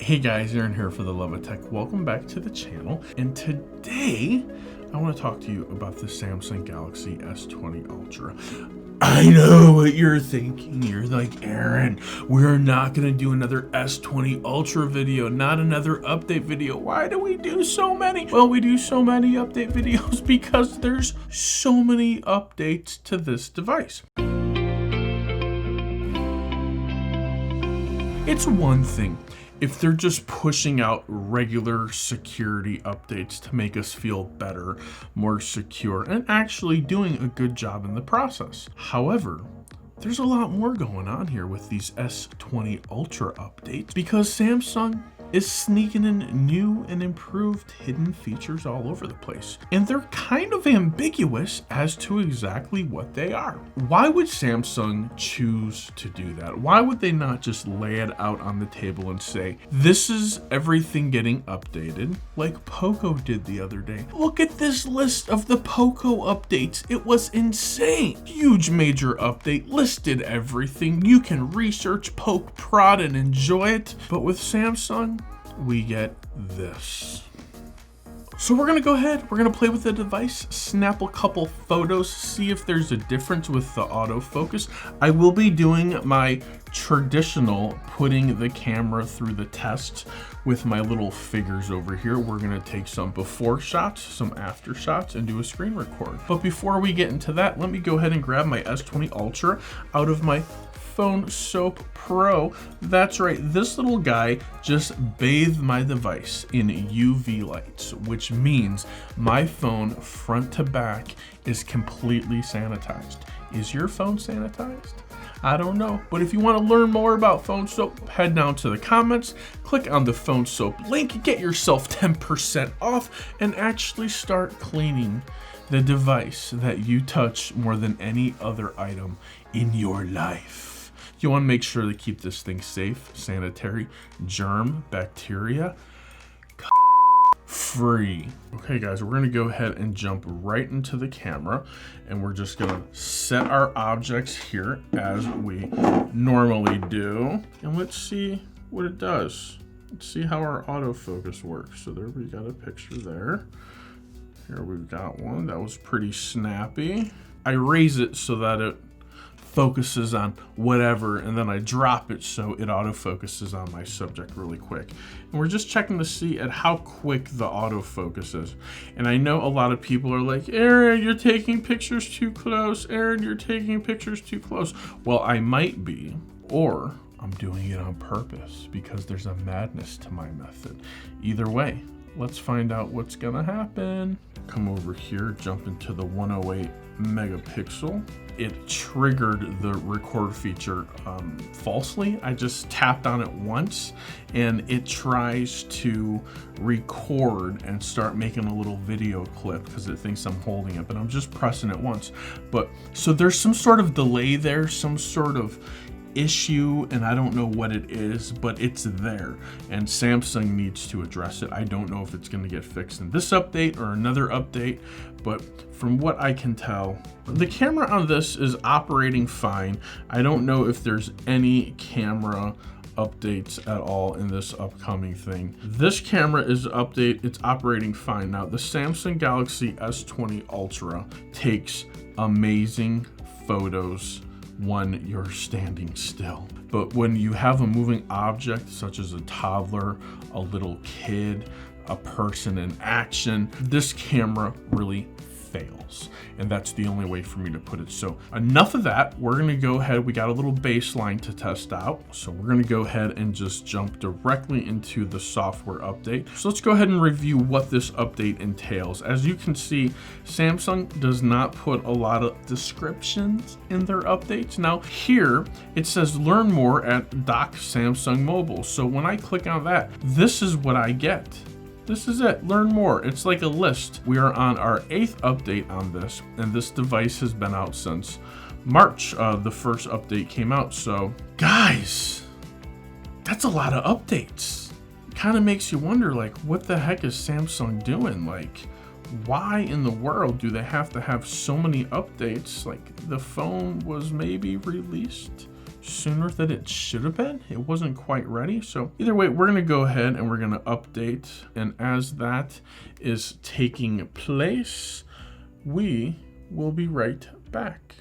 Hey guys, Aaron here for the Love of Tech. Welcome back to the channel. And today, I want to talk to you about the Samsung Galaxy S20 Ultra. I know what you're thinking. You're like, Aaron, we're not going to do another S20 Ultra video, not another update video. Why do we do so many? Well, we do so many update videos because there's so many updates to this device. It's one thing if they're just pushing out regular security updates to make us feel better, more secure, and actually doing a good job in the process. However, there's a lot more going on here with these S20 Ultra updates because Samsung is sneaking in new and improved hidden features all over the place. And they're kind of ambiguous as to exactly what they are. Why would Samsung choose to do that? Why would they not just lay it out on the table and say, this is everything getting updated, like Poco did the other day? Look at this list of the Poco updates. It was insane. Huge major update, listed everything. You can research, poke, prod, and enjoy it. But with Samsung, we get this. So we're gonna go ahead, we're gonna play with the device, snap a couple photos, see if there's a difference with the autofocus. I will be doing my traditional putting the camera through the test with my little figures over here. We're gonna take some before shots, some after shots, and do a screen record. But before we get into that, let me go ahead and grab my S20 Ultra out of my Phone Soap Pro. That's right, this little guy just bathed my device in UV lights, which means my phone front to back is completely sanitized. Is your phone sanitized? I don't know, but if you want to learn more about Phone Soap, head down to the comments, click on the Phone Soap link, get yourself 10% off, and actually start cleaning the device that you touch more than any other item in your life. You want to make sure to keep this thing safe, sanitary, germ, bacteria, free. Okay guys, we're gonna go ahead and jump right into the camera, and we're just gonna set our objects here as we normally do. And let's see what it does. Let's see how our autofocus works. So there we got a picture there. Here we've got one that was pretty snappy. I raise it so that it focuses on whatever, and then I drop it so it autofocuses on my subject really quick. And we're just checking to see at how quick the autofocus is. And I know a lot of people are like, Aaron, you're taking pictures too close. Aaron, you're taking pictures too close. Well, I might be, or I'm doing it on purpose because there's a madness to my method. Either way, let's find out what's gonna happen. Come over here, jump into the 108 megapixel. It triggered the record feature falsely. I just tapped on it once and it tries to record and start making a little video clip because it thinks I'm holding it, but I'm just pressing it once. But so there's some sort of delay there, some sort of issue, and I don't know what it is, but it's there and Samsung needs to address it. I don't know if it's going to get fixed in this update or another update, but from what I can tell, the camera on this is operating fine. I don't know if there's any camera updates at all in this upcoming thing. This camera is it's operating fine. Now the Samsung Galaxy S20 Ultra takes amazing photos when you're standing still. But when you have a moving object such as a toddler, a little kid, a person in action, this camera really fails. And that's the only way for me to put it. So enough of that. We're gonna go ahead, we got a little baseline to test out. So we're gonna go ahead and just jump directly into the software update. So let's go ahead and review what this update entails. As you can see, Samsung does not put a lot of descriptions in their updates. Now here, it says learn more at Dock Samsung Mobile. So when I click on that, this is what I get. This is it, learn more. It's like a list. We are on our 8th update on this, and this device has been out since March. The first update came out. So guys, that's a lot of updates. It kind of makes you wonder, like, what the heck is Samsung doing? Like, why in the world do they have to have so many updates? Like, the phone was maybe released sooner than it should have been. It wasn't quite ready. So either way, we're gonna go ahead and we're gonna update. And as that is taking place, we will be right back.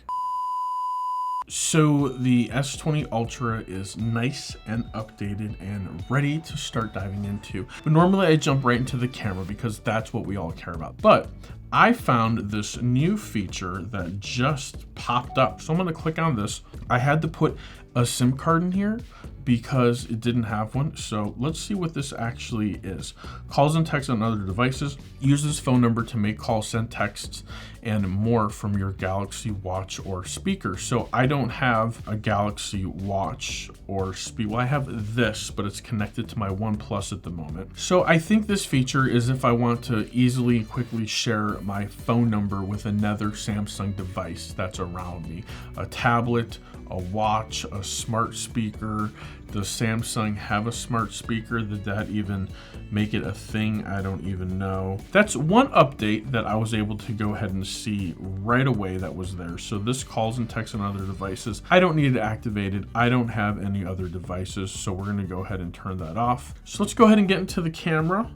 So the S20 Ultra is nice and updated and ready to start diving into. But normally I jump right into the camera because that's what we all care about. But I found this new feature that just popped up. So I'm gonna click on this. I had to put a SIM card in here because it didn't have one. So let's see what this actually is. Calls and texts on other devices. Use this phone number to make calls, send texts, and more from your Galaxy Watch or speaker. So I don't have a Galaxy Watch or speaker. Well, I have this, but it's connected to my OnePlus at the moment. So I think this feature is if I want to easily and quickly share my phone number with another Samsung device that's around me. A tablet, a watch, a smart speaker. Does Samsung have a smart speaker? Did that even make it a thing? I don't even know. That's one update that I was able to go ahead and see right away that was there. So this calls and texts on other devices. I don't need it activated. I don't have any other devices, so we're gonna go ahead and turn that off. So let's go ahead and get into the camera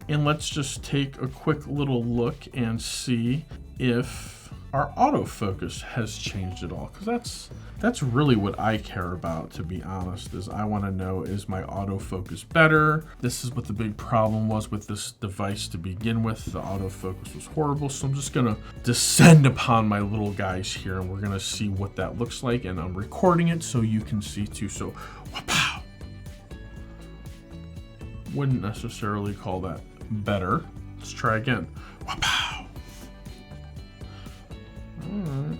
and let's just take a quick little look and see if our autofocus has changed at all, because that's really what I care about, to be honest. Is I want to know, is my autofocus better? This is what the big problem was with this device to begin with. The autofocus was horrible. So I'm just gonna descend upon my little guys here and we're gonna see what that looks like, and I'm recording it so you can see too. So wow, wouldn't necessarily call that better. Let's try again. Wow. Alright.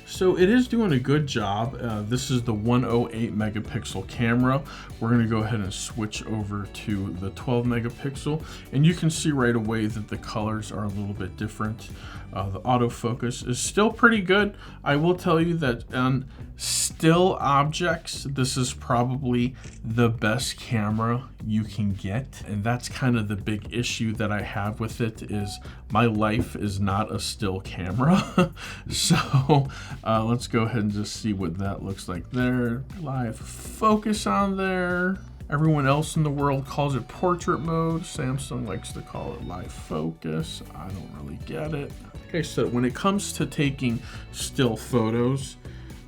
So it is doing a good job. This is the 108 megapixel camera. We're gonna go ahead and switch over to the 12 megapixel, and you can see right away that the colors are a little bit different. The autofocus is still pretty good. I will tell you that on still objects, this is probably the best camera you can get. And that's kind of the big issue that I have with it, is my life is not a still camera. So let's go ahead and just see what that looks like there. Live focus on there. Everyone else in the world calls it portrait mode. Samsung likes to call it live focus. I don't really get it. Okay, so when it comes to taking still photos,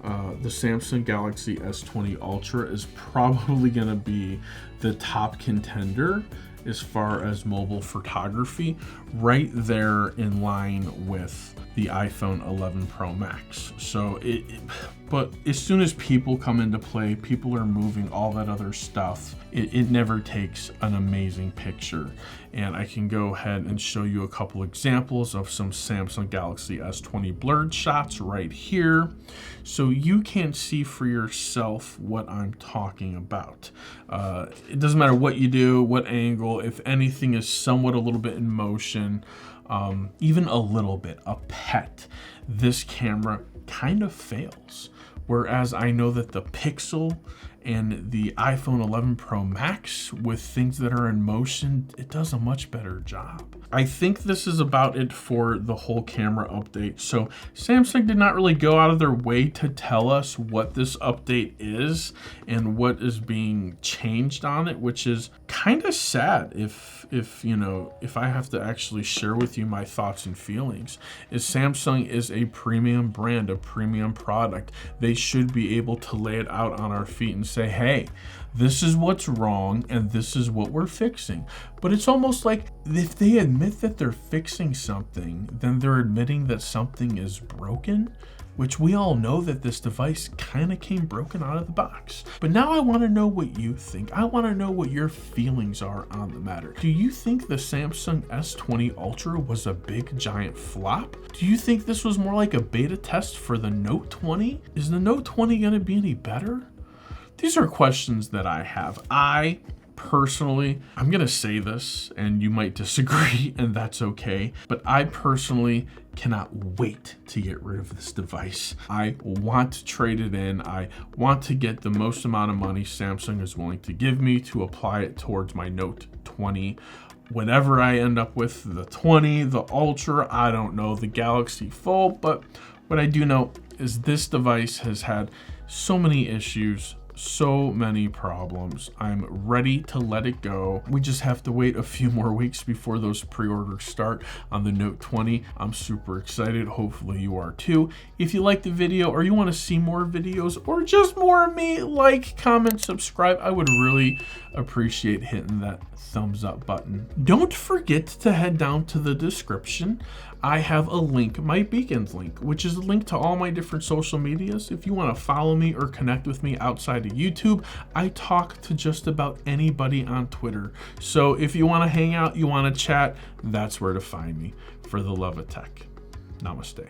the Samsung Galaxy S20 Ultra is probably gonna be the top contender as far as mobile photography, right there in line with the iPhone 11 Pro Max. So but as soon as people come into play, people are moving, all that other stuff, it never takes an amazing picture. And I can go ahead and show you a couple examples of some Samsung Galaxy S20 blurred shots right here, so you can see for yourself what I'm talking about. It doesn't matter what you do, what angle, if anything is somewhat a little bit in motion, even a little bit, a pet, this camera kind of fails. Whereas I know that the Pixel and the iPhone 11 Pro Max, with things that are in motion, it does a much better job. I think this is about it for the whole camera update. So Samsung did not really go out of their way to tell us what this update is and what is being changed on it, which is kind of sad if I have to actually share with you my thoughts and feelings. Is Samsung is a premium brand, a premium product. They should be able to lay it out on our feet and say, hey, this is what's wrong and this is what we're fixing. But it's almost like if they admit that they're fixing something, then they're admitting that something is broken, which we all know that this device kind of came broken out of the box. But now I want to know what you think. I want to know what your feelings are on the matter. Do you think the Samsung S20 Ultra was a big giant flop? Do you think this was more like a beta test for the Note 20? Is the Note 20 going to be any better? These are questions that I have. I personally, I'm gonna say this and you might disagree, and that's okay, but I personally cannot wait to get rid of this device. I want to trade it in. I want to get the most amount of money Samsung is willing to give me to apply it towards my Note 20. Whenever I end up with the 20, the Ultra, I don't know, the Galaxy Fold, but what I do know is this device has had So many issues, so many problems. I'm ready to let it go. We just have to wait a few more weeks before those pre-orders start on the Note 20. I'm super excited. Hopefully you are too. If you liked the video or you want to see more videos or just more of me, like, comment, subscribe. I would really appreciate hitting that thumbs up button. Don't forget to head down to the description. I have a link, my Beacons link, which is a link to all my different social medias. If you want to follow me or connect with me outside of YouTube, I talk to just about anybody on Twitter. So if you want to hang out, you want to chat, that's where to find me. For the love of tech. Namaste.